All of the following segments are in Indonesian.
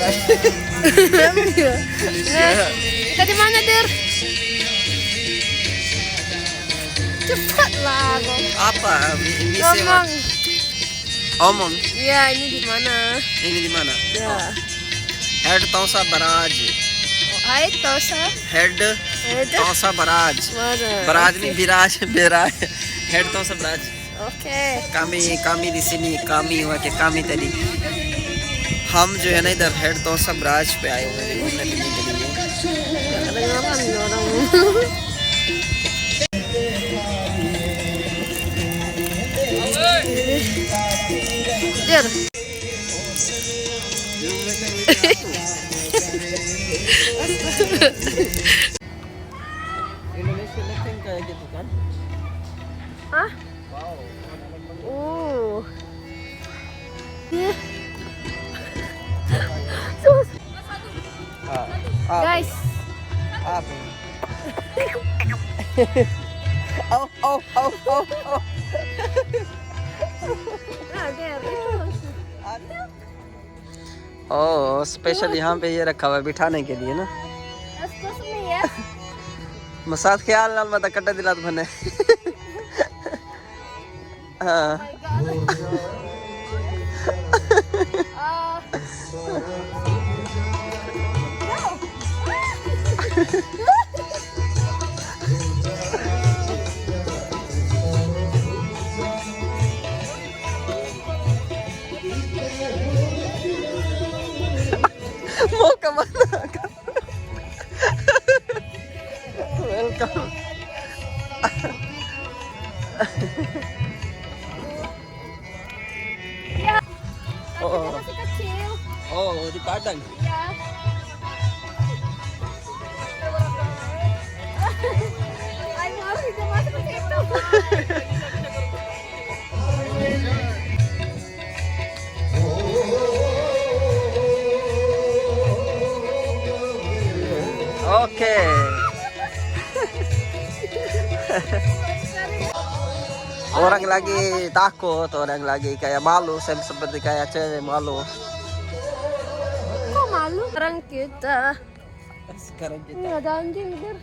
Kita di mana, Der? Cepatlah, Apa? ngomong. Omon. Iya, ini di mana? Ini di mana? Ya. Head Tausa Baraj. Hai, Tosa. Head Tausa Baraj. Mana? Baraj ini Biraj. Head Tausa Baraj. Oke. kami di sini, kami tadi हम जो है ना इधर हेड तौसा ब्राज पे आए हुए हैं घूमने फिरने के लिए। Der. Indonesia Lexing kayak gitu kan? Hah? Wow. Ya. Guys. Apa? Oh. Nah, Der, itu. Oh, special यहाँ पे ये रखा हुआ है बिठाने के लिए ना। Excuse me, ya. मसाद ख्याल नाल मत कट्टे दिलात बने। हाँ। mau kemana? Welcome. Ya. Oh. Masih kecil. Oh, di Padang. Ya. Ayo harus juga masuk ke situ. Oke. Orang lagi takut, orang lagi kayak malu, seperti kayak cewek malu. Kok malu? Sekarang kita. Sekarang Ini ada anjing, Der.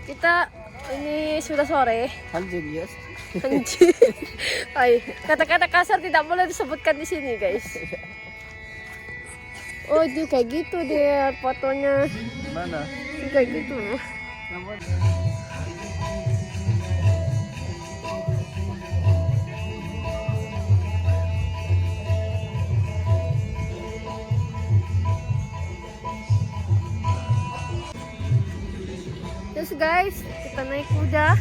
Kita ini sudah sore. anjing yes. Anjing. Ay, kata-kata kasar tidak boleh disebutkan di sini, guys. Oh, dia kayak gitu dia fotonya. Mana? Dia kayak gitu. Terus guys, kita naik kuda.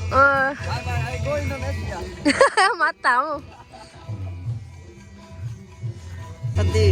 Bye, I go Indonesia. Matamu. Tadi